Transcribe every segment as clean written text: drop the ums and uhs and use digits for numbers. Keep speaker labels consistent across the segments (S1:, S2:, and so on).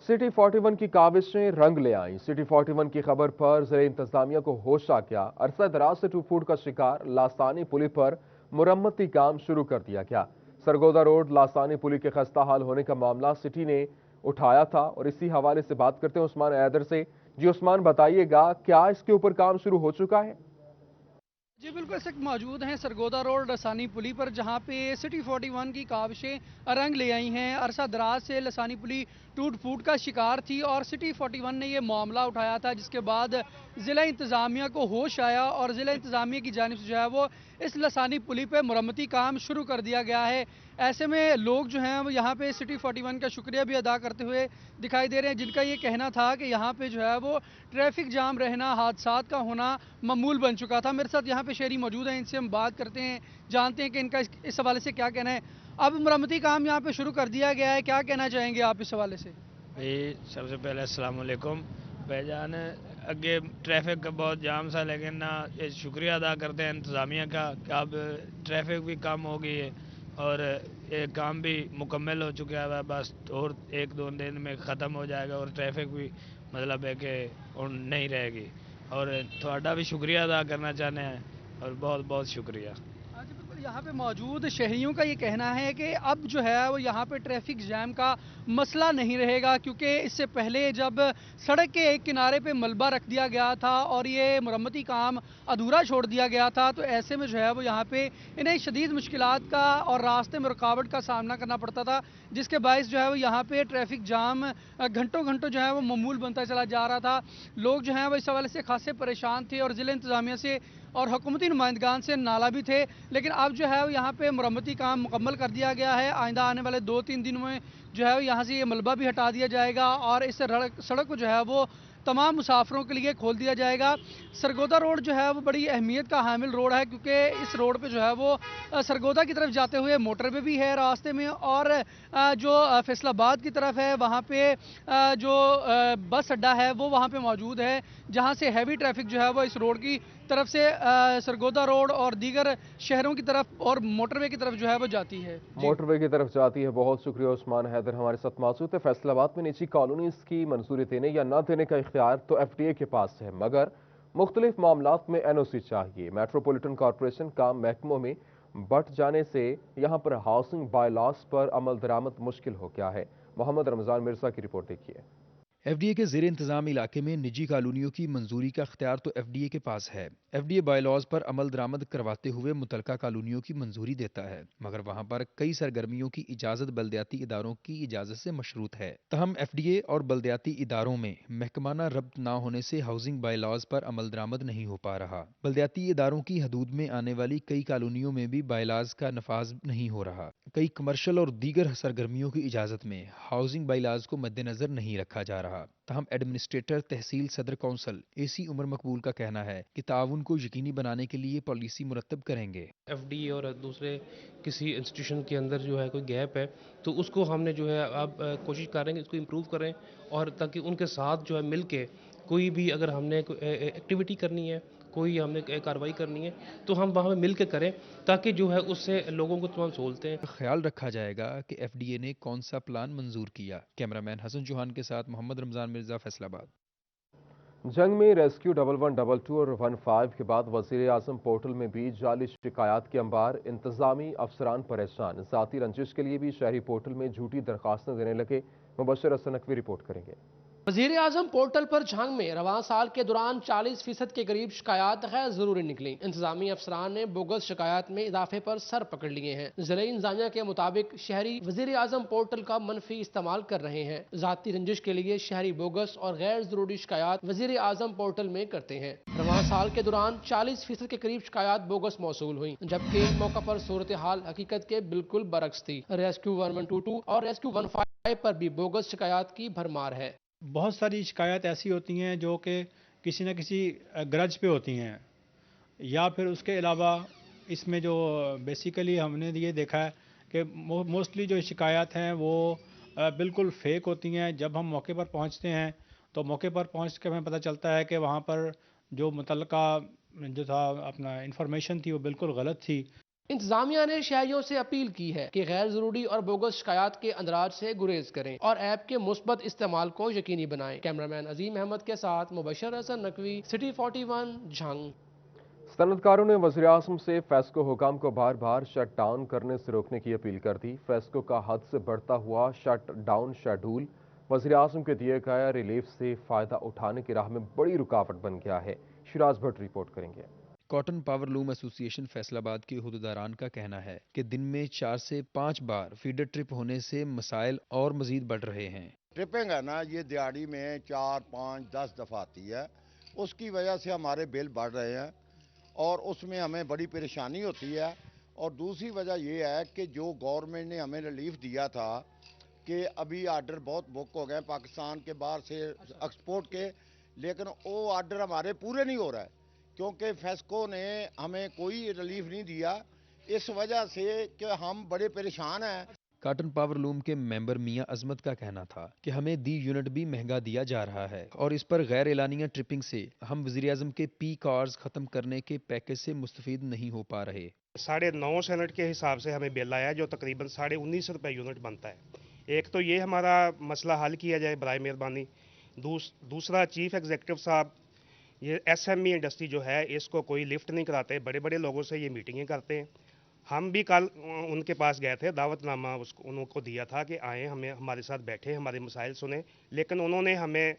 S1: City 41 की काविशें रंग ले आईं। सिटी 41 की खबर पर ज़िले इंतजामिया को होश आ गया। अरसा दराज से टूट फूट का शिकार लासानी पुली पर मुरम्मती काम शुरू कर दिया गया। सरगोदा रोड लासानी पुली के खस्ता हाल होने का मामला सिटी ने उठाया था और इसी हवाले से बात करते हैं उस्मान हैदर से। जी उस्मान, बताइएगा क्या इसके ऊपर काम शुरू हो चुका है?
S2: जी बिल्कुल, इस वक्त मौजूद हैं सरगोदा रोड लसानी पुली पर, जहां पे सिटी 41 की काविशें रंग ले आई हैं। अरसा दराज से लसानी पुली टूट फूट का शिकार थी और सिटी 41 ने ये मामला उठाया था, जिसके बाद ज़िला इंतज़ामिया को होश आया और ज़िला इंतज़ामिया की जानिब से जो है वो इस लसानी पुली पर मुरम्मती काम शुरू कर दिया गया है। ऐसे में लोग जो हैं वो यहाँ पे सिटी 41 का शुक्रिया भी अदा करते हुए दिखाई दे रहे हैं, जिनका ये कहना था कि यहाँ पे जो है वो ट्रैफिक जाम रहना, हादसात का होना मामूल बन चुका था। मेरे साथ यहाँ पे शहरी मौजूद हैं, इनसे हम बात करते हैं, जानते हैं कि इनका इस हवाले से क्या कहना है। अब मुरम्मती काम यहाँ पे शुरू कर दिया गया है, क्या कहना चाहेंगे आप इस हवाले से?
S3: भाई सबसे पहले अस्सलाम वालेकुम भाईजान। अगे ट्रैफिक का बहुत जाम सा, लेकिन ना ये शुक्रिया अदा करते हैं इंतज़ामिया का कि अब ट्रैफिक भी कम हो गई है और ये काम भी मुकम्मल हो चुका है। बस और एक दो दिन में ख़त्म हो जाएगा और ट्रैफिक भी मतलब है कि नहीं रहेगी। और थोड़ा भी शुक्रिया अदा करना चाहते हैं और बहुत बहुत शुक्रिया।
S2: हाँ जी बिल्कुल, यहाँ पे मौजूद शहरियों का ये कहना है कि अब जो है वो यहाँ पे ट्रैफिक जैम का मसला नहीं रहेगा, क्योंकि इससे पहले जब सड़क के एक किनारे पे मलबा रख दिया गया था और ये मुरम्मती काम अधूरा छोड़ दिया गया था, तो ऐसे में जो है वो यहाँ पे इन्हें शदीद मुश्किलात का और रास्ते में रुकावट का सामना करना पड़ता था, जिसके बायस जो है वो यहाँ पे ट्रैफिक जाम घंटों घंटों जो है वो मामूल बनता चला जा रहा था। लोग जो हैं वो इस हवाले से खासे परेशान थे और ज़िले इंतज़ामिया से और हुकूमती नुमाइंदगान से नाला भी थे, लेकिन अब जो है यहाँ पे मुरम्मती काम मुकम्मल कर दिया गया है। आइंदा आने वाले 2-3 दिनों में जो है यहाँ से ये मलबा भी हटा दिया जाएगा और इस सड़क को जो है वो तमाम मुसाफिरों के लिए खोल दिया जाएगा। सरगोदा रोड जो है वो बड़ी अहमियत का हामिल रोड है, क्योंकि इस रोड पे जो है वो सरगोदा की तरफ जाते हुए मोटरवे भी है रास्ते में, और जो फैसलाबाद की तरफ है वहाँ पे जो बस अड्डा है वो वहाँ पे मौजूद है, जहाँ से हैवी ट्रैफिक जो है वो इस रोड की तरफ से सरगोदा रोड और दीगर शहरों की तरफ और मोटरवे की तरफ जो है वो जाती है। जी
S1: मोटरवे की तरफ जाती है। बहुत शुक्रिया उस्मान हैदर हमारे साथ मौजूद है। फैसलाबाद में निजी कॉलोनीज की मंजूरी देने या न देने का इख्तियार तो FDA के पास है, मगर मुख्तलिफ मामलात में NOC चाहिए। मेट्रोपॉलिटन कॉरपोरेशन का महकमों में बट जाने से यहाँ पर हाउसिंग बायलॉज पर अमल दरामद मुश्किल हो गया है। मोहम्मद रमजान मिर्जा की रिपोर्ट देखिए।
S4: FDA के ज़ेर इंतज़ाम इलाके में निजी कॉलोनियों की मंजूरी का अख्तियार तो FDA के पास है। FDA बायलॉज पर अमल दरामद करवाते हुए मुतलका कॉलोनियों की मंजूरी देता है, मगर वहाँ पर कई सरगर्मियों की इजाज़त बल्दियाती इदारों की इजाज़त से मशरूत है। तहम FDA और बल्दियाती इदारों में महकमाना रब्त ना होने से हाउसिंग बायलॉज पर अमल दरामद नहीं हो पा रहा। बल्दियाती इदारों की हदूद में आने वाली कई कॉलोनियों में भी बायलॉज का नफाज नहीं हो रहा। कई कमर्शल और दीगर सरगर्मियों की इजाज़त में हाउसिंग बायलॉज को मद्देनजर नहीं रखा जा रहा। तहम एडमिनिस्ट्रेटर तहसील सदर कौंसल AC उमर मकबूल का कहना है कि ताउन को यकीनी बनाने के लिए पॉलिसी मुरतब करेंगे।
S5: FDA और दूसरे किसी इंस्टीट्यूशन के अंदर जो है कोई गैप है, तो उसको हमने जो है अब कोशिश कर रहे हैं कि इसको इम्प्रूव करें, और ताकि उनके साथ जो है मिल के कोई भी अगर हमने एक्टिविटी करनी है, कोई हमने कार्रवाई करनी है, तो हम वहाँ पे मिल के करें, ताकि जो है उससे लोगों को तमाम सहूलतें।
S4: ख्याल रखा जाएगा कि FDA ने कौन सा प्लान मंजूर किया। कैमरामैन हसन चौहान के साथ मोहम्मद रमजान मिर्जा, फैसलाबाद।
S1: जंग में रेस्क्यू 1122 और 15 के बाद वजीर आजम पोर्टल में भी जाली शिकायत के अंबार। इंतजामी अफसरान परेशान। ज़ाती रंजिश के लिए भी शहरी पोर्टल में झूठी दरखास्तें देने लगे। मुबशर हसन नकवी रिपोर्ट करेंगे।
S6: वजीर आजम पोर्टल पर जंग में रवां साल के दौरान 40% के करीब शिकायत गैर जरूरी निकली। इंतजामी अफसरान ने बोगस शिकायत में इजाफे पर सर पकड़ लिए हैं। जिले इंतजामिया के मुताबिक शहरी वजीर आजम पोर्टल का मनफी इस्तेमाल कर रहे हैं। जाती रंजिश के लिए शहरी बोगस और गैर जरूरी शिकायत वजीर आजम पोर्टल में करते हैं। रवां साल के दौरान 40% के करीब शिकायत बोगस मौसूल हुई, जबकि मौका पर सूरत हाल हकीकत के बिल्कुल बरक्स थी। रेस्क्यू 1122 और रेस्क्यू 15 पर भी बोगस शिकायत की भरमार है।
S7: बहुत सारी शिकायत ऐसी होती हैं जो कि किसी न किसी गरज पे होती हैं, या फिर उसके अलावा इसमें जो बेसिकली हमने ये देखा है कि मोस्टली जो शिकायत हैं वो बिल्कुल फेक होती हैं। जब हम मौके पर पहुंचते हैं तो मौके पर पहुंच के हमें पता चलता है कि वहां पर जो मुतल्लका जो था अपना इंफॉर्मेशन थी वो बिल्कुल गलत थी।
S6: انتظامیہ نے شہریوں سے اپیل کی ہے کہ غیر ضروری اور بوگس شکایات کے اندراج سے گریز کریں اور ایپ کے مثبت استعمال کو یقینی بنائیں۔ کیمرامین عظیم احمد کے ساتھ مبشر حسن نقوی، سٹی 41 جھنگ۔
S1: صنعتکاروں نے وزیر اعظم سے فیسکو حکام کو بار بار شٹ ڈاؤن کرنے سے روکنے کی اپیل کر دی۔ فیسکو کا حد سے بڑھتا ہوا شٹ ڈاؤن شیڈول وزیر اعظم کے دیے گئے ریلیف سے فائدہ اٹھانے کی راہ میں بڑی رکاوٹ بن گیا ہے۔ شیراز بھٹ رپورٹ کریں گے۔
S4: کاٹن پاور لوم ایسوسی ایشن فیصل آباد کے عہدیداران کا کہنا ہے کہ دن میں 4 سے 5 بار فیڈر ٹرپ ہونے سے مسائل اور مزید بڑھ رہے ہیں۔
S8: ٹرپنگ ہے نا، یہ دیہڑی میں 4، 5، 10 دفعہ آتی ہے، اس کی وجہ سے ہمارے بل بڑھ رہے ہیں اور اس میں ہمیں بڑی پریشانی ہوتی ہے۔ اور دوسری وجہ یہ ہے کہ جو گورنمنٹ نے ہمیں ریلیف دیا تھا کہ ابھی آرڈر بہت بک ہو گئے پاکستان کے باہر سے ایکسپورٹ کے، لیکن وہ آرڈر ہمارے پورے نہیں ہو رہا ہے کیونکہ فیسکو نے ہمیں کوئی ریلیف نہیں دیا، اس وجہ سے کہ ہم بڑے پریشان ہیں۔
S4: کاٹن پاور لوم کے ممبر میاں عظمت کا کہنا تھا کہ ہمیں دی یونٹ بھی مہنگا دیا جا رہا ہے اور اس پر غیر اعلانیہ ٹرپنگ سے ہم وزیر اعظم کے پی کارز ختم کرنے کے پیکج سے مستفید نہیں ہو پا رہے۔
S9: 9.5 سینٹ کے حساب سے ہمیں بل آیا جو تقریباً 1950 روپے یونٹ بنتا ہے۔ ایک تو یہ ہمارا مسئلہ حل کیا جائے برائے مہربانی۔ دوسرا چیف ایگزیکٹو صاحب یہ ایس ایم ای انڈسٹری جو ہے اس کو کوئی لفٹ نہیں کراتے، بڑے بڑے لوگوں سے یہ میٹنگیں کرتے ہیں۔ ہم بھی کل ان کے پاس گئے تھے، دعوت نامہ انہوں کو دیا تھا کہ آئیں ہمارے ساتھ بیٹھیں، ہمارے مسائل سنیں، لیکن انہوں نے ہمیں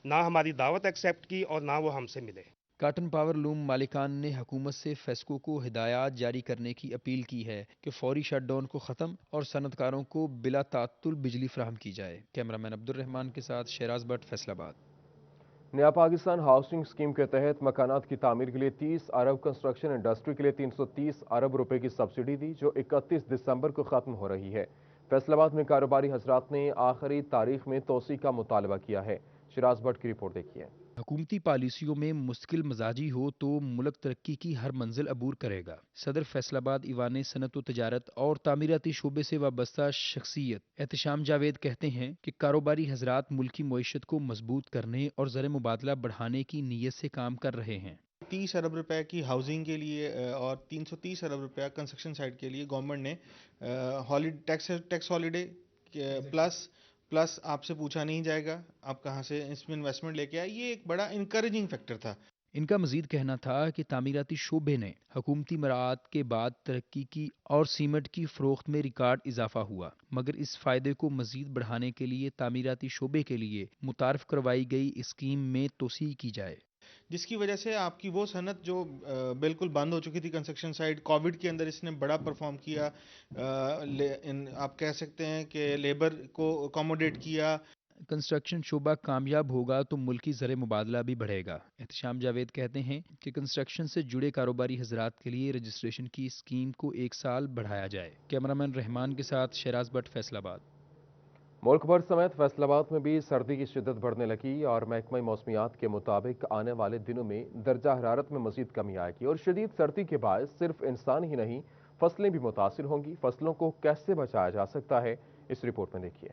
S9: نہ ہماری دعوت ایکسیپٹ کی اور نہ وہ ہم سے ملے۔
S4: کاٹن پاور لوم مالکان نے حکومت سے فیسکو کو ہدایات جاری کرنے کی اپیل کی ہے کہ فوری شٹ ڈاؤن کو ختم اور صنعتکاروں کو بلا تعطل بجلی فراہم کی جائے۔ کیمرامین عبد الرحمان کے ساتھ شیراز بٹ، فیصل آباد۔
S1: نیا پاکستان ہاؤسنگ اسکیم کے تحت مکانات کی تعمیر کے لیے 30 ارب، کنسٹرکشن انڈسٹری کے لیے 330 ارب روپے کی سبسڈی دی، جو 31 دسمبر کو ختم ہو رہی ہے۔ فیصل آباد میں کاروباری حضرات نے آخری تاریخ میں توسیع کا مطالبہ کیا ہے۔ شیراز بٹ کی رپورٹ دیکھیے۔
S4: حکومتی پالیسیوں میں مستقل مزاجی ہو تو ملک ترقی کی ہر منزل عبور کرے گا۔ صدر فیصل آباد ایوان صنعت و تجارت اور تعمیراتی شعبے سے وابستہ شخصیت احتشام جاوید کہتے ہیں کہ کاروباری حضرات ملکی معیشت کو مضبوط کرنے اور زر مبادلہ بڑھانے کی نیت سے کام کر رہے ہیں۔
S10: 30 ارب روپے کی ہاؤسنگ کے لیے اور 330 ارب روپے کنسٹرکشن سائٹ کے لیے گورنمنٹ نے ٹیکس ہالیڈے پلس آپ سے پوچھا نہیں جائے گا آپ کہاں سے اس میں انویسٹمنٹ لے کے آئے، یہ ایک بڑا انکریجنگ فیکٹر تھا۔
S4: ان کا مزید کہنا تھا کہ تعمیراتی شعبے نے حکومتی مراعات کے بعد ترقی کی اور سیمنٹ کی فروخت میں ریکارڈ اضافہ ہوا، مگر اس فائدے کو مزید بڑھانے کے لیے تعمیراتی شعبے کے لیے متعارف کروائی گئی اسکیم میں توسیع کی جائے،
S10: جس کی وجہ سے آپ کی وہ صنعت جو بالکل بند ہو چکی تھی کنسٹرکشن سائٹ، کووڈ کے اندر اس نے بڑا پرفارم کیا، آپ کہہ سکتے ہیں کہ لیبر کو اکوموڈیٹ کیا۔
S4: کنسٹرکشن شعبہ کامیاب ہوگا تو ملکی زر مبادلہ بھی بڑھے گا۔ احتشام جاوید کہتے ہیں کہ کنسٹرکشن سے جڑے کاروباری حضرات کے لیے رجسٹریشن کی اسکیم کو 1 سال بڑھایا جائے۔ کیمرامین رحمان کے ساتھ شیراز بٹ، فیصل آباد۔
S1: ملک بھر سمیت فیصل آباد میں بھی سردی کی شدت بڑھنے لگی اور محکمہ موسمیات کے مطابق آنے والے دنوں میں درجہ حرارت میں مزید کمی آئے گی اور شدید سردی کے باعث صرف انسان ہی نہیں فصلیں بھی متاثر ہوں گی۔ فصلوں کو کیسے بچایا جا سکتا ہے، اس رپورٹ میں دیکھیے۔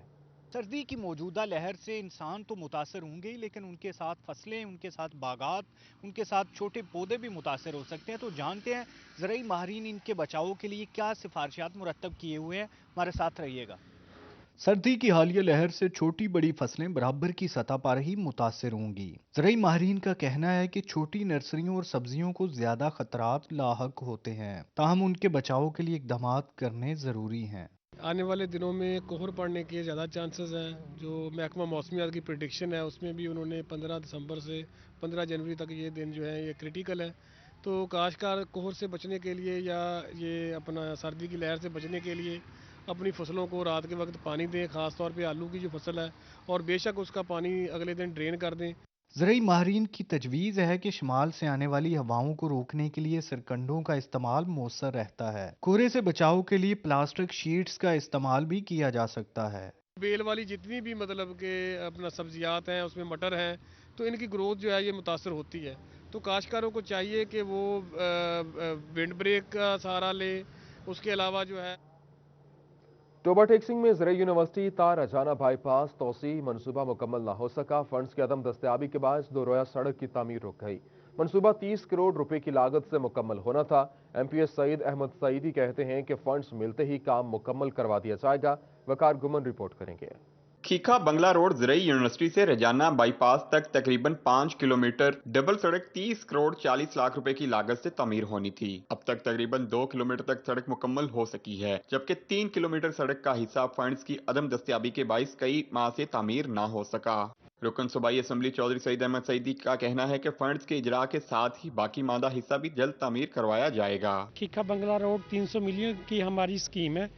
S11: سردی کی موجودہ لہر سے انسان تو متاثر ہوں گے، لیکن ان کے ساتھ فصلیں، ان کے ساتھ باغات، ان کے ساتھ چھوٹے پودے بھی متاثر ہو سکتے ہیں۔ تو جانتے ہیں زرعی ماہرین ان کے بچاؤ کے لیے کیا سفارشات مرتب کیے ہوئے ہیں، ہمارے ساتھ رہیے گا۔
S12: سردی کی حالیہ لہر سے چھوٹی بڑی فصلیں برابر کی سطح پر ہی متاثر ہوں گی۔ زرعی ماہرین کا کہنا ہے کہ چھوٹی نرسریوں اور سبزیوں کو زیادہ خطرات لاحق ہوتے ہیں، تاہم ان کے بچاؤ کے لیے اقدامات کرنے ضروری ہیں۔
S13: آنے والے دنوں میں کوہر پڑنے کے زیادہ چانسز ہیں، جو محکمہ موسمیات کی پریڈکشن ہے اس میں بھی انہوں نے 15 دسمبر سے 15 جنوری تک یہ دن جو ہے یہ کریٹیکل ہے۔ تو کاشتکار کوہر سے بچنے کے لیے یا یہ اپنا سردی کی لہر سے بچنے کے لیے اپنی فصلوں کو رات کے وقت پانی دیں، خاص طور پہ آلو کی جو فصل ہے، اور بے شک اس کا پانی اگلے دن ڈرین کر دیں۔
S12: زرعی ماہرین کی تجویز ہے کہ شمال سے آنے والی ہواؤں کو روکنے کے لیے سرکنڈوں کا استعمال مؤثر رہتا ہے۔ کورے سے بچاؤ کے لیے پلاسٹک شیٹس کا استعمال بھی کیا جا سکتا ہے۔
S13: بیل والی جتنی بھی مطلب کہ اپنا سبزیات ہیں، اس میں مٹر ہیں، تو ان کی گروتھ جو ہے یہ متاثر ہوتی ہے۔ تو کاشتکاروں کو چاہیے کہ وہ ونڈ بریک کا سہارا لے۔ اس کے علاوہ جو ہے
S1: ٹوبا ٹیکسنگ میں زرعی یونیورسٹی تار اجانا بائی پاس توسیع منصوبہ مکمل نہ ہو سکا۔ فنڈز کی عدم دستیابی کے باعث 2 رویہ سڑک کی تعمیر رک گئی۔ मंसूबा 30 करोड़ रुपए की लागत से मुकम्मल होना था। MPS सईद अहमद सईदी कहते हैं कि फंड्स मिलते ही काम मुकम्मल करवा दिया जाएगा। वकार गुमन रिपोर्ट करेंगे।
S14: खीखा बंगला रोड ज़रई यूनिवर्सिटी से रजाना बाईपास तक तकरीबन 5 किलोमीटर डबल सड़क 30 करोड़ 40 लाख रुपए की लागत से तमीर होनी थी। अब तक तकरीबन 2 किलोमीटर तक सड़क मुकम्मल हो सकी है, जबकि 3 किलोमीटर सड़क का हिस्सा फंड्स की अदम दस्तयाबी के बाइस कई माह से तामीर ना हो सका। रुकन सूबाई असम्बली चौधरी सईद अहमद सईदी का कहना है कि फंड्स के इजरा के साथ ही बाकी मादा हिस्सा भी जल्द तामीर करवाया जाएगा।
S15: खीखा बंगला रोड 300 मिलियन की हमारी स्कीम है,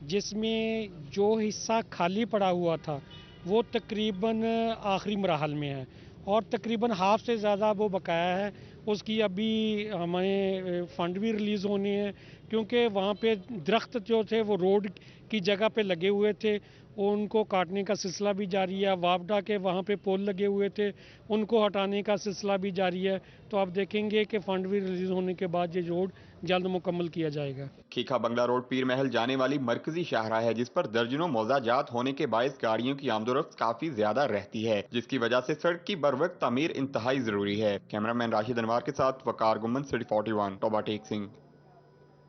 S15: जिसमें जो हिस्सा खाली पड़ा हुआ था वो तकरीबन आखिरी मराहल में है और तकरीबन हाफ से ज़्यादा वो बकाया है। उसकी अभी हमें फ़ंड भी रिलीज़ होने हैं, क्योंकि वहाँ पे दरख्त जो थे वो रोड की जगह पे लगे हुए थे, उनको काटने का सिलसिला भी जारी है। वापडा के वहाँ पे पोल लगे हुए थे, उनको हटाने का सिलसिला भी जारी है। तो आप देखेंगे कि फ़ंड भी रिलीज़ होने के बाद ये रोड जल्द मुकम्मल किया जाएगा।
S14: खीखा बंगला रोड पीर महल जाने वाली मरकजी शाहराह है, जिस पर दर्जनों मौजाजात होने के बायस गाड़ियों की आमदोरफ्त काफी ज्यादा रहती है, जिसकी वजह से सड़क की बरवक्त तामीर इंतहाई जरूरी है। कैमरामैन राशिद अनवार के साथ वकार गुमन, सिटी 41, टोबा टेक सिंह।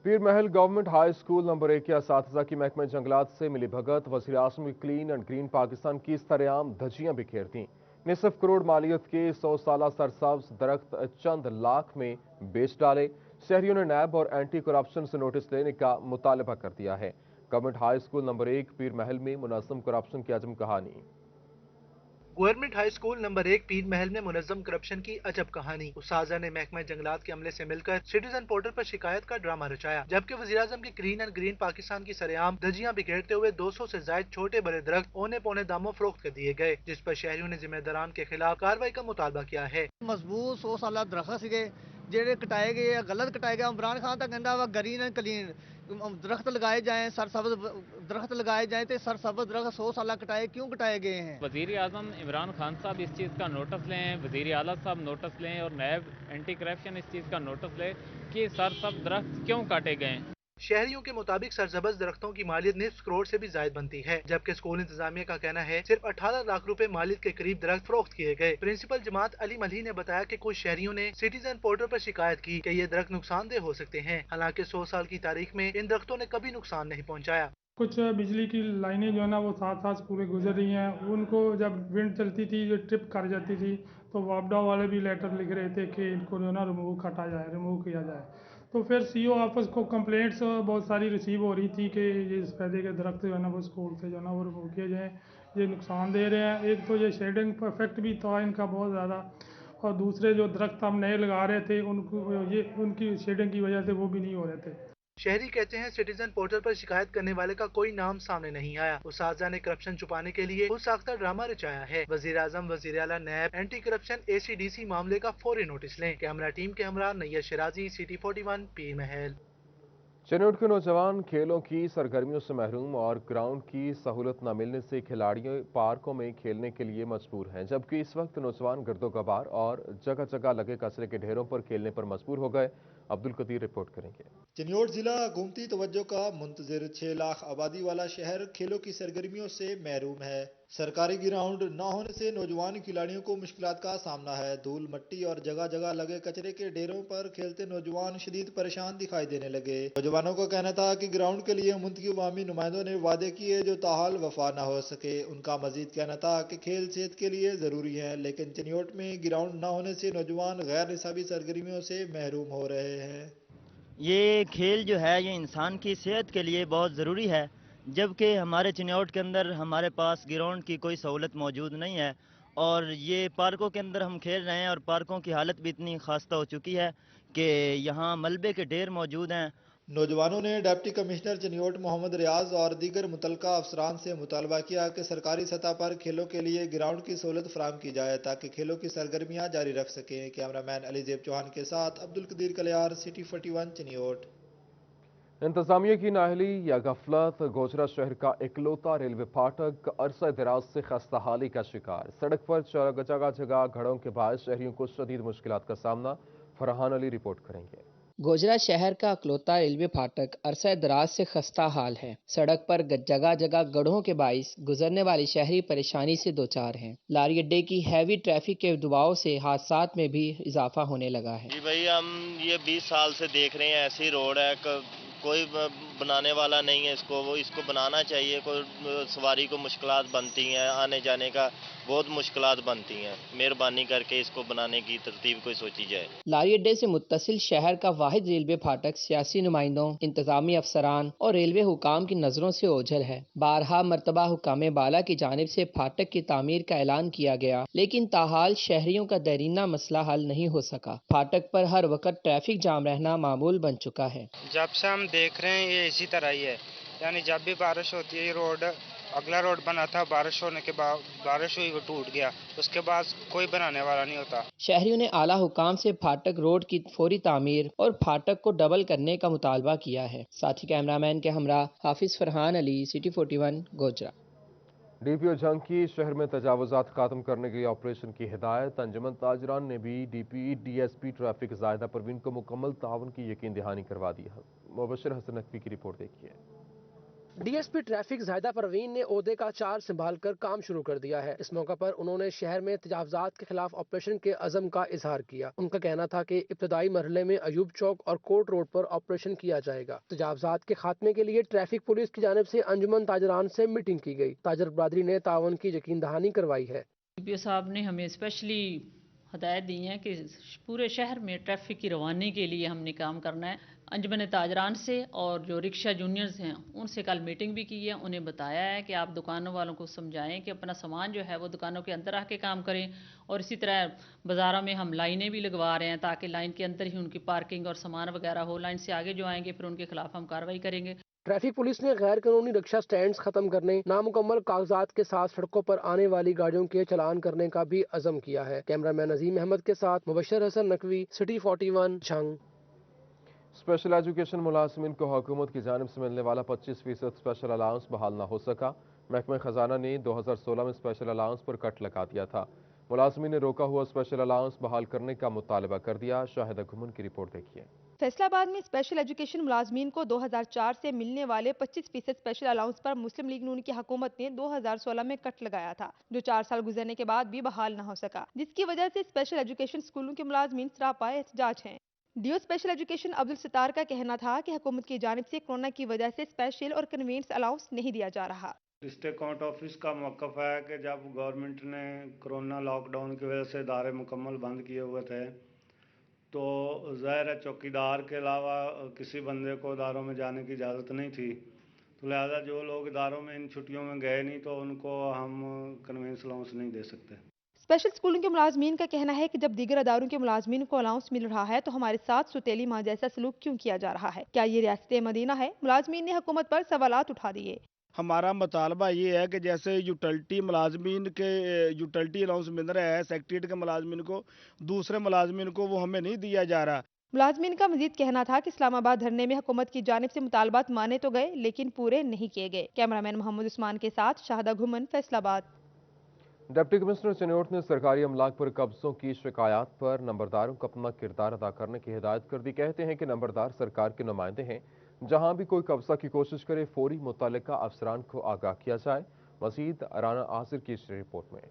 S1: पीर महल गवर्नमेंट हाई स्कूल नंबर 1 के असातिज़ा की महकमा जंगलात से मिली भगत। वज़ीर आज़म की क्लीन एंड ग्रीन पाकिस्तान की सरेआम धज्जियां बिखेर दी। निसफ करोड़ मालियत के 100 साला सरसब्ज दरख्त चंद लाख में बेच डाले। शहरियों ने नैब और एंटी करप्शन से नोटिस लेने का मुतालबा कर दिया है। गवर्नमेंट हाई स्कूल नंबर 1 पीर महल में मुनज़्ज़म करप्शन की अजब कहानी।
S16: गवर्नमेंट हाई स्कूल नंबर 1 पीर महल में मुनज़्ज़म करप्शन की अजब कहानी। उस्ताज़ा ने महकमा जंगलात के अमले से मिलकर सिटीजन पोर्टल पर शिकायत का ड्रामा रचाया, जबकि वज़ीर आज़म की क्लीन एंड ग्रीन पाकिस्तान की सरेआम धज्जियां बिखेरते हुए 200 से ज्यादा छोटे बड़े दरख्त औने पौने दामों फरोख्त कर दिए गए, जिस पर शहरियों ने जिम्मेदारान के खिलाफ कार्रवाई का मुतालबा किया है।
S17: मजबूत 100 साल दरख्त सीगे जेडे कटाए गए, गलत कटाए गए। इमरान खान तक कहता वा ग्रीन एंड क्लीन दरख्त लगाए जाएं, सरसब्ज दरख्त लगाए जाएं, तो सरसब्ज दरख्त 100 साल कटाए क्यों कटाए गए हैं?
S18: वज़ीर आज़म इमरान खान साहब इस चीज़ का नोटिस लें, वज़ीर आला साहब नोटिस लें और नैब एंटी करप्शन इस चीज़ का नोटिस ले कि सरसब्ज दरख्त क्यों काटे गए।
S16: शहरियों के मुताबिक सरसब्ज दरख्तों की मालियत निस्फ करोड़ से भी ज्यादा बनती है, जबकि स्कूल इंतजामिया का कहना है सिर्फ 18 लाख रुपए मालियत के करीब दरख्त फरोख्त किए गए। प्रिंसिपल जमात अली मलही ने बताया कि कुछ शहरियों ने सिटीजन पोर्टल पर शिकायत की कि ये दरख्त नुकसानदेह हो सकते हैं, हालांकि 100 साल की तारीख में इन दरख्तों ने कभी नुकसान नहीं पहुँचाया।
S19: कुछ बिजली की लाइनें जो है ना वो साथ साथ पूरे गुजर रही हैं, उनको जब विंड चलती थी जो ट्रिप कर जाती थी तो वापडा वाले भी लेटर लिख रहे थे कि इनको जो है ना रिमूव किया जाए। तो फिर सीओ ऑफिस को कंप्लेंट्स बहुत सारी रिसीव हो रही थी कि ये सफेदे के दरख्त जो है ना वो स्कूल से जो है ना वो रिमूव किए जाएँ, ये नुकसान दे रहे हैं। एक तो ये शेडिंग परफेक्ट भी था इनका बहुत ज़्यादा, और दूसरे जो दरख्त हम नए लगा रहे थे उनकी शेडिंग की वजह से वो भी नहीं हो रहे थे।
S16: शहरी कहते हैं सिटीजन पोर्टल पर शिकायत करने वाले का कोई नाम सामने नहीं आया। उस्ताज़ा ने करप्शन छुपाने के लिए खुद साख्ता ड्रामा रचाया है। वज़ीर आज़म, वज़ीर आला, नैब, एंटी करप्शन, ACDC मामले का फौरी नोटिस लें। कैमरा टीम के हमरा नैयर शिराजी, सिटी 41, पीर महल।
S1: चिन्नौट के नौजवान खेलों की सरगर्मियों से महरूम और ग्राउंड की सहूलत न मिलने से खिलाड़ियों पार्कों में खेलने के लिए मजबूर हैं, जबकि इस वक्त नौजवान गर्दोगबार और जगह जगह लगे कचरे के ढेरों पर खेलने पर मजबूर हो गए। अब्दुल कदीर रिपोर्ट करेंगे।
S20: चिन्नौट जिला हुकूमती तवज्जो का मुंतज़िर 6 लाख आबादी वाला शहर खेलों की सरगर्मियों से महरूम है। सरकारी ग्राउंड न होने से नौजवान खिलाड़ियों को मुश्किलात का सामना है। धूल मट्टी और जगह जगह लगे कचरे के ढेरों पर खेलते नौजवान शदीद परेशान दिखाई देने लगे। नौजवानों का कहना था कि ग्राउंड के लिए मुंतखब अवामी नुमाइंदों ने वादे किए जो ताहाल वफा न हो सके। उनका मजीद कहना था कि खेल सेहत के लिए जरूरी है, लेकिन चिन्नौट में ग्राउंड न होने से नौजवान गैर निसाबी सरगर्मियों से महरूम हो रहे हैं।
S21: ये खेल जो है ये इंसान की सेहत के लिए बहुत ज़रूरी है, जबकि हमारे चिन्नौट के अंदर हमारे पास ग्राउंड की कोई सहूलत मौजूद नहीं है और ये पार्कों के अंदर हम खेल रहे हैं और पार्कों की हालत भी इतनी खास्ता हो चुकी है कि यहाँ मलबे के ढेर मौजूद हैं।
S20: नौजवानों ने डिप्टी कमिश्नर चिन्नौट मोहम्मद रियाज और दीगर मुतलका अफसरान से मुतालबा किया कि सरकारी सतह पर खेलों के लिए ग्राउंड की सहूलत फराहम की जाए ताकि खेलों की सरगर्मियां जारी रख सकें। कैमरामैन अलीजेब चौहान के साथ अब्दुल कदीर कलियार, सिटी 41, चिन्नौट।
S1: इंतजामिया की नाहली या गफलत, गोजरा शहर का इकलौता रेलवे फाटक अरसा दराज से खस्ता हाली का शिकार। सड़क पर जगह जगह घड़ों के बायस शहरियों को शदीद मुश्किलात का सामना। फरहान अली रिपोर्ट करेंगे।
S6: गोजरा शहर का अकलौता रेलवे फाटक अरसा दराज से खस्ता हाल है। सड़क पर जगह जगह गड्ढों के बाइस गुजरने वाले शहरी परेशानी से दो चार हैं। लारी अड्डे की हैवी ट्रैफिक के दबाव से हादसात में भी इजाफा होने लगा है।
S21: जी भाई, हम ये 20 साल से देख रहे हैं, ऐसी रोड है, कोई बनाने वाला नहीं है इसको। वो इसको बनाना चाहिए। कोई सवारी को मुश्किलात बनती हैं, आने जाने का बहुत मुश्किलात बनती हैं। मेहरबानी करके इसको बनाने की तरतीब कोई सोची जाए।
S6: लारी अड्डे से मुत्तसिल शहर का वाहिद रेलवे फाटक सियासी नुमाइंदों, इंतजामी अफसरान और रेलवे हुकाम की नजरों से ओझल है। बारहा मरतबा हुकाम बाला की जानिब से फाटक की तामीर का ऐलान किया गया, लेकिन ताहाल शहरियों का देरीना मसला हल नहीं हो सका। फाटक पर हर वक्त ट्रैफिक जाम रहना मामूल बन चुका है।
S3: जब से हम देख रहे हैं ये इसी तरह ही है, यानी जब भी बारिश होती है ये रोड, अगला रोड बना था, बारिश होने के बाद बारिश हुई वो टूट गया, उसके बाद कोई बनाने वाला नहीं होता।
S6: शहरियों ने आला हुकाम से फाटक रोड की फौरी तामीर और फाटक को डबल करने का मुतालबा किया है। साथी कैमरामैन के हमरा हाफिज फरहान अली, सिटी 41 गोजरा।
S1: डीपीओ जंग की शहर में तजावुजात खत्म करने के लिए ऑपरेशन की हिदायत। अंजुमन ताजरान ने भी डीएसपी ट्रैफिक ज़ाहिदा परवीन को मुकम्मल ताउन की यकीन दहानी करवा दी है। मुबशर हसन नकवी की रिपोर्ट देखिए।
S6: डीएसपी ट्रैफिक ज़ाहिदा परवीन ने ओहदे का चार्ज संभाल कर काम शुरू कर दिया है। इस मौका पर उन्होंने शहर में तजावुजात के खिलाफ ऑपरेशन के अज़म का इजहार किया। उनका कहना था कि इब्तदाई मरहले में अयूब चौक और कोर्ट रोड पर ऑपरेशन किया जाएगा। तजावुजात के खात्मे के लिए ट्रैफिक पुलिस की जानिब से अंजुमन ताजरान से मीटिंग की गई। ताजर बरादरी ने तावन की यकीन दहानी करवाई है।
S22: डीपीओ साहब ने हमें स्पेशली हदायत दी है कि पूरे शहर में ट्रैफिक की रवानी के लिए हमने काम करना है। अंजुमन ताजरान से और जो रिक्शा जूनियर्स हैं उनसे कल मीटिंग भी की है। उन्हें बताया है कि आप दुकानों वालों को समझाएं कि अपना सामान जो है वो दुकानों के अंदर आके काम करें, और इसी तरह बाज़ारों में हम लाइनें भी लगवा रहे हैं ताकि लाइन के अंदर ही उनकी पार्किंग और सामान वगैरह हो। लाइन से आगे जो आएंगे फिर उनके खिलाफ हम कार्रवाई करेंगे।
S6: ट्रैफिक पुलिस ने गैर कानूनी रिक्शा स्टैंड्स खत्म करने, नामुकम्मल कागजात के साथ सड़कों पर आने वाली गाड़ियों के चलान करने का भी अज़म किया है। कैमरामैन अजीम अहमद के साथ Mubashar Hasan Naqvi, city 41 Jhang.
S1: Special education मुलाजमीन को हुकूमत की जानिब से मिलने वाला 25% स्पेशल अलाउंस बहाल न हो सका। महकमा खजाना ने 2016 में स्पेशल अलाउंस पर कट लगा दिया था। मुलाजमीन ने रोका हुआ स्पेशल अलाउंस बहाल करने का मुतालबा कर दिया। शाहिदा घुमन की रिपोर्ट देखिए।
S23: फैसलाबाद में स्पेशल एजुकेशन मुलाजमीन को 2004 से मिलने वाले 25% स्पेशल अलाउंस पर मुस्लिम लीग नून की हुकूमत ने 2016 में कट लगाया था, जो 4 साल गुजरने के बाद भी बहाल न हो सका, जिसकी वजह से स्पेशल एजुकेशन स्कूलों के मुलाजमीन सरापा एहतजाज हैं। DO special education Abdul Sattar का कहना था कि हुकूमत की जानिब से कोरोना की वजह से स्पेशल और कन्वीनियंस अलाउंस नहीं दिया जा रहा।
S24: डिस्ट्रिक्ट काउंट ऑफिस का मौक़िफ़ है कि जब गवर्नमेंट ने कोरोना लॉकडाउन की वजह से इदारे मुकम्मल बंद किए हुए थे, तो ज़ाहिर है चौकीदार के अलावा किसी बंदे को इदारों में जाने की इजाज़त नहीं थी। तो लिहाजा जो लोग इदारों में इन छुट्टियों में गए नहीं, तो उनको हम कन्वीनियंस अलाउंस नहीं दे सकते।
S23: स्पेशल स्कूलों के मुलाजमीन का कहना है कि जब दीगर अदारों के मुलाजमीन को अलाउंस मिल रहा है तो हमारे साथ सुतेली माँ जैसा सलूक क्यों किया जा रहा है? क्या ये रियासत मदीना है? मुलाजमीन ने हुकूमत पर सवालात उठा दिए।
S25: हमारा मुतालबा ये है कि जैसे यूटिलिटी मुलाजमीन के यूटिलिटी अलाउंस मिल रहा है सेक्रेटरीट के मुलाजमीन को, दूसरे मुलाजमीन को वो हमें नहीं दिया जा रहा।
S23: मुलाजमीन का मजीद कहना था कि इस्लामाबाद धरने में हुकूमत की जानिब से मुतालबात माने तो गए लेकिन पूरे नहीं किए गए। कैमरामैन मोहम्मद उस्मान के साथ शाहिदा घुमन, फैसलाबाद।
S1: डिप्टी कमिश्नर चिन्योट ने सरकारी अमलाक पर कब्जों की शिकायत पर नंबरदारों को अपना किरदार अदा करने की हिदायत कर दी। कहते हैं कि नंबरदार सरकार के नुमाइंदे हैं, जहां भी कोई कब्जा की कोशिश करे फौरी मुतल्लिका अफसरान को आगाह किया जाए। मजीद राना आसिर की इस रिपोर्ट में।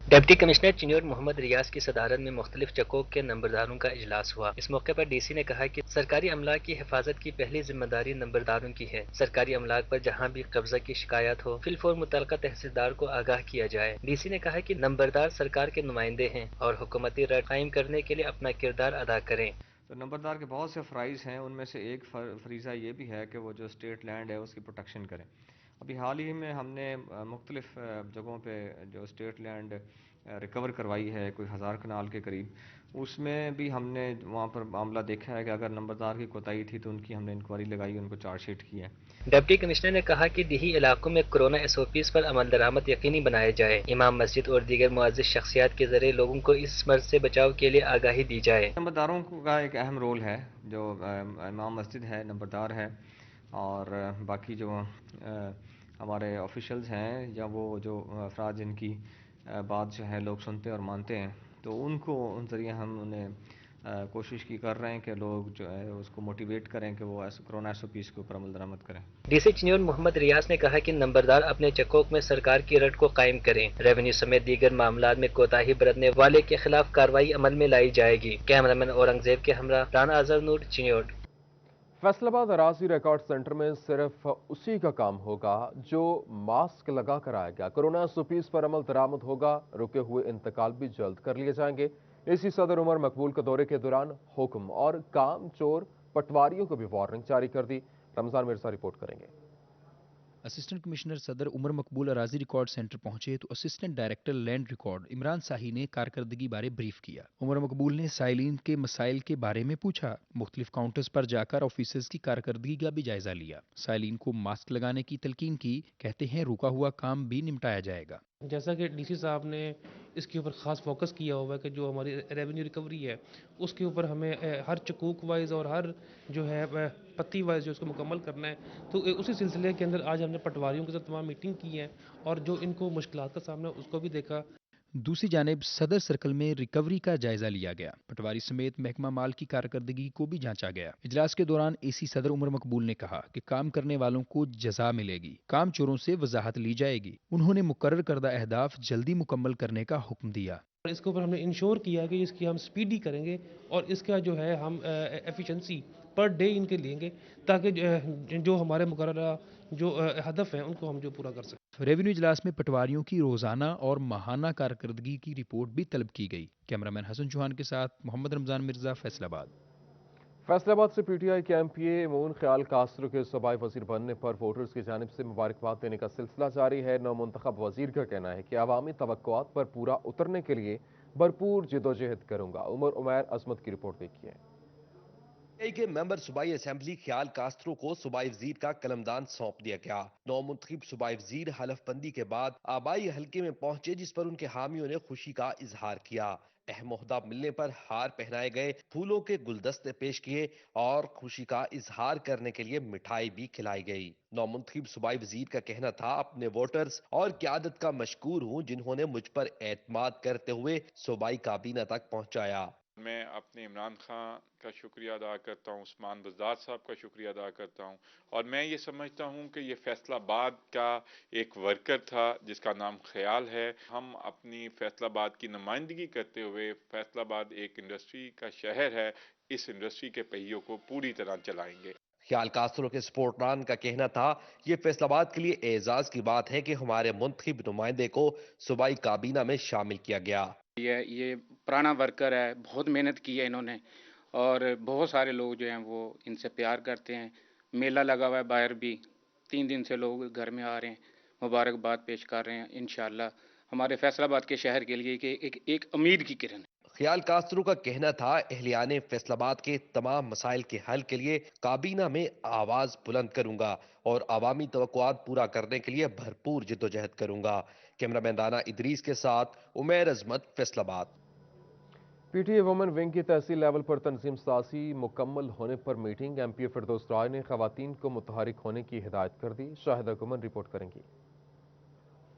S26: डिप्टी कमिश्नर चिन्योट मोहम्मद रियाज की सदारत में मुख्तलिफ चकों के नंबरदारों का इजलास हुआ। इस मौके पर डीसी ने कहा कि सरकारी अमलाक की हिफाजत की पहली जिम्मेदारी नंबरदारों की है। सरकारी अमलाक पर जहां भी कब्जा की शिकायत हो फिलफौर मुतल्लिका तहसीलदार को आगाह किया जाए। डीसी ने कहा कि नंबरदार सरकार के नुमाइंदे हैं और हुकूमती राय कायम करने के लिए अपना किरदार अदा करें।
S27: तो नंबरदार के बहुत से फ़राइज़ हैं, उनमें से एक फरीज़ा ये भी है कि वो जो स्टेट लैंड है उसकी प्रोटेक्शन करें। अभी हाल ही में हमने मुख्तलिफ जगहों पे जो स्टेट लैंड रिकवर करवाई है, कोई 1000 कनाल के करीब, उसमें भी हमने वहाँ पर मामला देखा है कि अगर नंबरदार की कोताही थी तो उनकी हमने इंक्वायरी लगाई, उनको चार्जशीट की है।
S26: डिप्टी कमिश्नर ने कहा कि दिही इलाकों में कोरोना SOPs पर अमल दरामद यकीनी बनाया जाए। इमाम मस्जिद और दीगर मुअज़्ज़िज़ शख्सियात के जरिए लोगों को इस मर्ज से बचाव के लिए आगाही दी जाए।
S27: नंबरदारों का एक अहम रोल है, जो इमाम मस्जिद है, नंबरदार है, और बाकी जो हमारे ऑफिशल्स हैं या वो जो अफराद जिनकी बात जो है लोग सुनते और मानते हैं, तो उन ज़रिए हम उन्हें कोशिश की कर रहे हैं कि लोग जो है उसको मोटिवेट करें कि वो कोरोना SOPs के ऊपर अमल दरामद करें।
S26: डीसी चिन्योर मोहम्मद रियाज ने कहा कि नंबरदार अपने चकोक में सरकार की रट को कायम करें। रेवेन्यू समेत दीगर मामलात में कोताही बरतने वाले के खिलाफ कार्रवाई अमल में लाई जाएगी। कैमरामैन औरंगजेब के हमरा राना आजम नूर, चिन्योर।
S1: फैसलाबाद अराजी रिकॉर्ड सेंटर में सिर्फ उसी का काम होगा जो मास्क लगा कर आएगा। कोरोना SOPs पर अमल दरामद होगा। रुके हुए इंतकाल भी जल्द कर लिए जाएंगे। एसी सदर उमर मकबूल के दौरे के दौरान हुक्म और काम चोर पटवारियों को भी वार्निंग जारी कर दी। रमजान मिर्जा रिपोर्ट करेंगे।
S2: असिस्टेंट कमिश्नर सदर उमर मकबूल अराजी रिकॉर्ड सेंटर पहुंचे तो assistant director land record Imran Shahi ने कारकर्दगी बारे ब्रीफ किया। उमर मकबूल ने साइलिन के मसाइल के बारे में पूछा। मुख्तलिफ काउंटर्स पर जाकर ऑफिसर्स की कारकर्दगी का भी जायजा लिया। साइलिन को मास्क लगाने की तलकीन की। कहते हैं रुका हुआ काम भी निपटाया जाएगा।
S6: जैसा कि डीसी साहब ने इसके ऊपर ख़ास फोकस किया हुआ है कि जो हमारी रेवेन्यू रिकवरी है उसके ऊपर हमें हर चकूक वाइज और हर जो है पत्ती वाइज जो उसको मुकम्मल करना है। तो उसी सिलसिले के अंदर आज हमने पटवारियों के साथ तमाम मीटिंग की है और जो इनको मुश्किलात का सामना उसको भी देखा।
S2: दूसरी जानिब सदर सर्कल में रिकवरी का जायजा लिया गया। पटवारी समेत महकमा माल की कारकर्दगी को भी जांचा गया। इजलास के दौरान एसी सदर उमर मकबूल ने कहा कि काम करने वालों को जजा मिलेगी। काम चोरों से वजाहत ली जाएगी। उन्होंने मुकर्रर करदा अहदाफ जल्दी मुकम्मल करने का हुक्म दिया।
S6: इसके ऊपर हमने इंश्योर किया कि इसकी हम स्पीडी करेंगे और इसका जो है हम एफिशिएंसी पर डे इनके लेंगे ताकि जो हमारे मुकर्ररा जो हदफ हैं उनको हम जो पूरा कर सकें।
S2: रेवेन्यू इजलास में पटवारियों की रोजाना और माहाना कारकर्दगी की रिपोर्ट भी तलब की गई। कैमरामैन हसन चौहान के साथ मोहम्मद रमजान मिर्जा, फैसलाबाद।
S1: फैसलाबाद से PTI के MPA मोन ख्याल कास्त्रो के सूबाई वजीर बनने पर वोटर्स की जानिब से मुबारकबाद देने का सिलसिला जारी है। नौमुंतखब वजीर का कहना है कि अवामी तवक्कुआत पर पूरा उतरने के लिए भरपूर जिदोजहद करूंगा। उमैर अजमत की रिपोर्ट देखिए।
S4: के मेंबर सूबाई असेंबली ख्याल कास्त्रो को सूबाई वजीर का कलमदान सौंप दिया गया। नौमुंतखब सूबाई वजीर हलफबंदी के बाद आबाई हल्के में पहुंचे, जिस पर उनके हामियों ने खुशी का इजहार किया। अहम ओहदा मिलने पर हार पहनाए गए, फूलों के गुलदस्ते पेश किए और खुशी का इजहार करने के लिए मिठाई भी खिलाई गई। नौमुंतखब सूबाई वजीर का कहना था, अपने वोटर्स और क़यादत का मशकूर हूँ जिन्होंने मुझ पर एतमाद करते हुए सूबाई काबीना तक पहुंचाया।
S5: मैं अपने इमरान खान का शुक्रिया अदा करता हूँ, उस्मान बज़दार साहब का शुक्रिया अदा करता हूँ और मैं ये समझता हूँ कि ये फैसलाबाद का एक वर्कर था जिसका नाम ख्याल है। हम अपनी फैसलाबाद की नुमाइंदगी करते हुए, फैसलाबाद एक इंडस्ट्री का शहर है, इस इंडस्ट्री के पहियों को पूरी तरह चलाएंगे।
S4: ख्याल कास्त्रो के स्पोर्टमैन का कहना था, ये फैसलाबाद के लिए एजाज की बात है कि हमारे मुंतखब नुमाइंदे को सूबाई काबीना में शामिल किया गया।
S7: ये पुराना वर्कर है, बहुत मेहनत की है इन्होंने और बहुत सारे लोग जो हैं वो इनसे प्यार करते हैं। मेला लगा हुआ है बाहर भी, 3 दिन से लोग घर में आ रहे हैं, मुबारकबाद पेश कर रहे हैं। इंशाल्लाह हमारे फैसलाबाद के शहर के लिए एक उम्मीद की किरण है।
S4: ख्याल कास्त्रो का कहना था, अहलियाने फैसलाबाद के तमाम मसाइल के हल के लिए काबीना में आवाज बुलंद करूंगा और अवामी तवक्कुआत पूरा करने के लिए भरपूर जिद्दोजहद करूंगा। कैमरामैन राना इदरीस के साथ उमैर अजमत, फैसलाबाद।
S1: PTA वुमेन विंग की तहसील लेवल पर तंजीम साजी मुकम्मल होने पर मीटिंग। MPA फिरदौस राय ने खवातीन को मुतहरिक होने की हिदायत कर दी। शाहिदा गुमन रिपोर्ट करेंगी।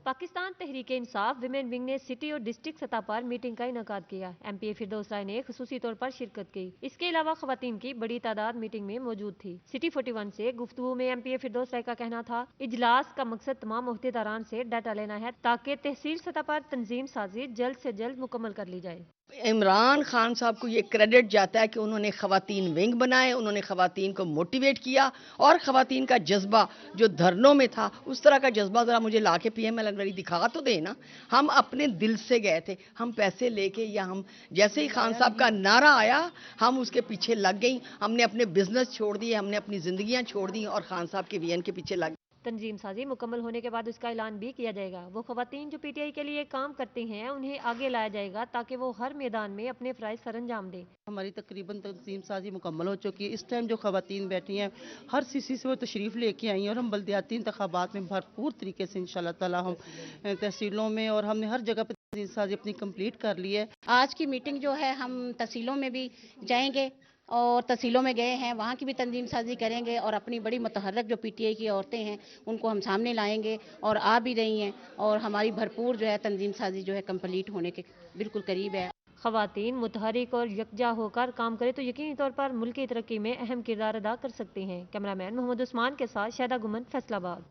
S8: पाकिस्तान तहरीक इंसाफ विमेन विंग ने सिटी और डिस्ट्रिक्ट सतह पर मीटिंग का इनेकाद किया। MPA फिरदौस राय ने खुसूसी तौर पर शिरकत की। इसके अलावा खवातीन की बड़ी तादाद मीटिंग में मौजूद थी। सिटी 41 से गुफ्तगू में MPA फिरदौस राय का कहना था, इजलास का मकसद तमाम ओहदेदारान से डाटा लेना है ताकि तहसील सतह पर तंजीम साजी जल्द से जल्द मुकम्मल कर ली जाए।
S9: इमरान खान साहब को ये क्रेडिट जाता है कि उन्होंने खवातीन विंग बनाए, उन्होंने खवातीन को मोटिवेट किया और खवातीन का जज्बा जो धरनों में था उस तरह का जज्बा ज़रा मुझे ला के PML दिखा तो देना। हम अपने दिल से गए थे, हम पैसे लेके या हम जैसे ही खान साहब का नारा आया हम उसके पीछे लग गई। हमने अपने बिजनेस छोड़ दिए, हमने अपनी जिंदगियां छोड़ दी और खान साहब के विजन के पीछे लग।
S8: तंजीम साजी मुकम्मल होने के बाद उसका ऐलान भी किया जाएगा। वो खवातीन जो PTI के लिए काम करती हैं उन्हें आगे लाया जाएगा ताकि वो हर मैदान में अपने फ़राइज़ सरअंजाम दें।
S10: हमारी तकरीबन तंजीम साजी मुकम्मल हो चुकी है। इस टाइम जो खवातीन बैठी हैं हर CC से वो तशरीफ़ लेके आई हैं और हम बल्दियाती इंतखाबात में भरपूर तरीके से इंशाल्लाह ताला हम तहसीलों में और हमने हर जगह पर तंजीम साजी अपनी कंप्लीट कर ली है।
S28: आज की मीटिंग जो है हम तहसीलों में भी जाएंगे और तहसीलों में गए हैं, वहाँ की भी तंजीम साजी करेंगे और अपनी बड़ी मुतहर्रक जो PTI की औरतें हैं उनको हम सामने लाएंगे और आ भी रही हैं और हमारी भरपूर जो है तंजीम साजी जो है कंप्लीट होने के बिल्कुल करीब है।
S8: खवातीन मुतहरिक और यकजा होकर काम करें तो यकीनी तौर पर मुल्क की तरक्की में अहम किरदार अदा कर सकती हैं। कैमरामैन मोहम्मद उस्मान के साथ Shahida Guman, Faisalabad.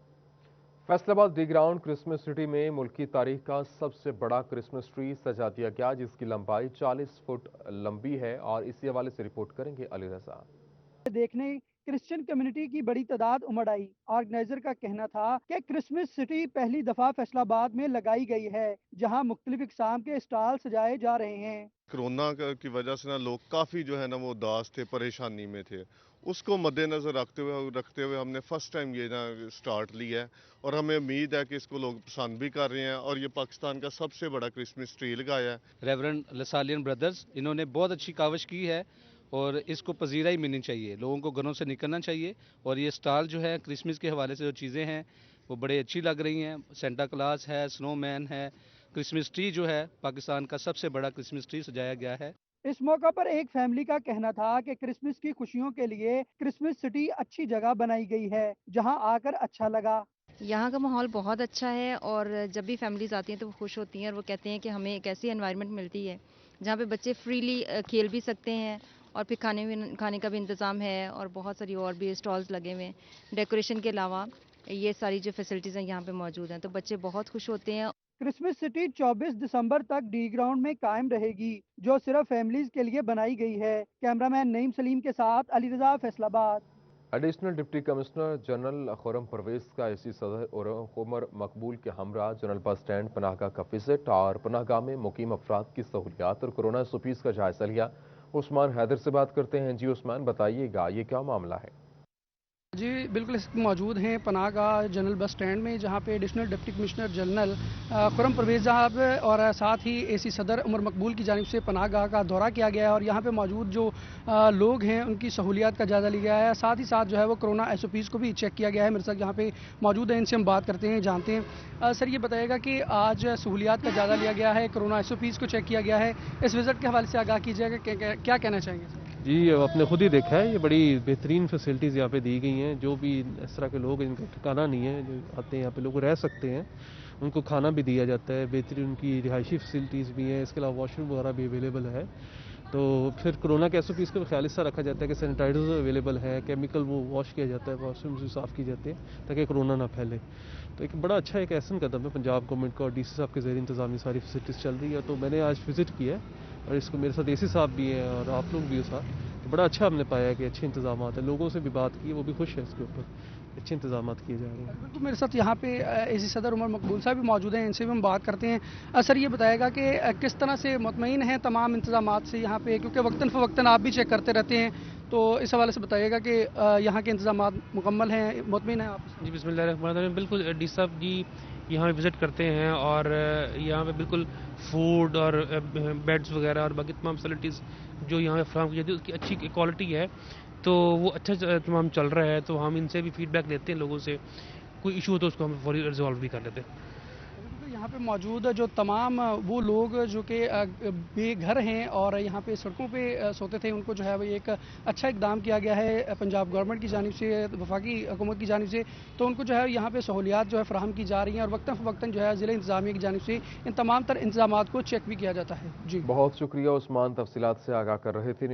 S1: Faisalabad D ground Christmas city में मुल्क की तारीख का सबसे बड़ा क्रिसमस ट्री सजा दिया गया, जिसकी लंबाई 40 फुट लंबी है। और इसी हवाले से रिपोर्ट करेंगे अली रजा।
S11: देखने क्रिश्चियन कम्युनिटी की बड़ी तादाद उमड़ आई। ऑर्गेनाइजर का कहना था कि क्रिसमस सिटी पहली दफा फैसलाबाद में लगाई गई है, जहां मुख्तलिफ इकसाम के स्टॉल सजाए जा रहे हैं।
S12: कोरोना की वजह से ना लोग काफ़ी जो है ना वो उदास थे, परेशानी में थे। उसको मद्देनज़र रखते हुए हमने फर्स्ट टाइम ये ना स्टार्ट लिया है और हमें उम्मीद है कि इसको लोग पसंद भी कर रहे हैं और ये पाकिस्तान का सबसे बड़ा क्रिसमस ट्री लगाया है।
S13: रेवरेंड लसालियन ब्रदर्स इन्होंने बहुत अच्छी काविश की है और इसको पजीराई मिलनी चाहिए, लोगों को घरों से निकलना चाहिए। और ये स्टॉल जो है क्रिसमस के हवाले से जो चीज़ें हैं वो बड़े अच्छी लग रही हैं। सेंटा क्लास है, स्नोमैन है, क्रिसमस ट्री जो है पाकिस्तान का सबसे बड़ा क्रिसमस ट्री सजाया गया है।
S11: इस मौका पर एक फैमिली का कहना था कि क्रिसमस की खुशियों के लिए क्रिसमस सिटी अच्छी जगह बनाई गई है, जहां आकर अच्छा लगा।
S23: यहाँ का माहौल बहुत अच्छा है और जब भी फैमिलीज आती हैं तो वो खुश होती हैं और वो कहते हैं कि हमें एक ऐसी एनवायरनमेंट मिलती है जहाँ पे बच्चे फ्रीली खेल भी सकते हैं और फिर खाने का भी इंतज़ाम है और बहुत सारी और भी स्टॉल्स लगे हुए हैं। डेकोरेशन के अलावा ये सारी जो फैसिलिटीज़ हैं यहाँ पे मौजूद हैं, तो बच्चे बहुत खुश होते हैं।
S11: क्रिसमस सिटी 24 दिसंबर तक डी ग्राउंड में कायम रहेगी, जो सिर्फ फैमिलीज के लिए बनाई गई है। कैमरामैन नईम सलीम के साथ Ali Raza, Faisalabad.
S1: Additional deputy commissioner general Khurram Parvez का एसी सदर उमर मकबूल के हमरा जनरल बस स्टैंड पनाहगाह का विजिट और पनाहगाह में मुकीम अफराद की सहूलियात और कोरोना एसओपीज़ का जायजा लिया। उस्मान हैदर से बात करते हैं। जी उस्मान, बताइएगा ये क्या मामला है?
S14: जी बिल्कुल मौजूद हैं पनाहगाह जनरल बस स्टैंड में, जहां पे additional deputy commissioner general Khurram Parvez साहब और साथ ही एसी सदर उमर मकबूल की जानिब से पनाहगाह का दौरा किया गया है और यहां पे मौजूद जो लोग हैं उनकी सहूलियात का जायजा लिया गया है। साथ ही साथ जो है वो कोरोना एसओपीज़ को भी चेक किया गया है। मेरे साथ यहाँ पे मौजूद है, इनसे हम बात करते हैं, जानते हैं। सर ये बताइएगा कि आज सहूलियात का जायजा लिया गया है, कोरोना एसओपीज़ को चेक किया गया है, इस विजिट के हवाले से आगाह कीजिएगा, क्या कहना चाहेंगे?
S15: जी आपने खुद ही देखा है, ये बड़ी बेहतरीन फैसिलिटीज़ यहाँ पे दी गई हैं। जो भी इस तरह के लोग, इनका ठिकाना नहीं है, जो आते हैं यहाँ पे लोग रह सकते हैं, उनको खाना भी दिया जाता है, बेहतरीन उनकी रिहायशी फैसिलिटीज़ भी हैं। इसके अलावा वॉशरूम वगैरह भी अवेलेबल है। तो फिर कोरोना के एसओपीज़ का ख्याल इससे रखा जाता है कि सैनिटाइजर अवेलेबल है, केमिकल वो वॉश किया जाता है, वॉशरूम भी साफ़ की जाते हैं ताकि कोरोना ना फैले। तो एक बड़ा अच्छा एक ऐसा कदम है पंजाब गवर्नमेंट का और डीसी साहब के ज़रिए इंतज़ामी सारी फैसिलिटीज़ चल रही है। तो मैंने आज विज़िट किया है और इसको मेरे साथ एसी साहब भी हैं और आप लोग भी हो साथ, तो बड़ा अच्छा हमने पाया कि अच्छे इंतजाम हैं। लोगों से भी बात की, वो भी खुश है इसके ऊपर, अच्छे इंतजाम किए जा रहे हैं।
S14: बिल्कुल मेरे साथ यहाँ पे एसी सदर उमर मकबूल साहब भी मौजूद हैं, इनसे भी हम बात करते हैं। सर ये बताएगा कि किस तरह से मुतमईन हैं तमाम इंतजामात से यहाँ पे, क्योंकि वक्तन फ़वक्तन आप भी चेक करते रहते हैं, तो इस हवाले से बताइएगा कि यहाँ के इंतजामात मुकम्मल हैं, मुतमईन हैं आप?
S17: जी बिस्मिल्लाहिर्रहमानिर्रहीम। बिल्कुल डी साहब जी यहाँ विज़िट करते हैं और यहाँ पे बिल्कुल फूड और बेड्स वगैरह और बाकी तमाम फैसिलिटीज़ जो यहाँ फराहम की जाती है उसकी अच्छी क्वालिटी है, तो वो अच्छा तमाम चल रहा है। तो हम इनसे भी फीडबैक लेते हैं, लोगों से कोई इशू हो तो उसको हम फौरी रिजॉल्व भी कर लेते हैं।
S14: यहाँ पे मौजूद जो तमाम वो लोग जो कि बेघर हैं और यहाँ पे सड़कों पे सोते थे, उनको जो है वो एक अच्छा इकदाम किया गया है पंजाब गवर्नमेंट की जानिब से, वफाकी हुकूमत की जानिब से। तो उनको जो है यहाँ पे सहूलियात जो है फराहम की जा रही हैं और वक्तन फ़वक्तन जो है ज़िला इंतज़ामिया की जानिब से इन तमाम तर इंतजामात को चेक भी किया जाता है। जी
S1: बहुत शुक्रिया उस्मान, तफसीलात से आगाह कर रहे थे।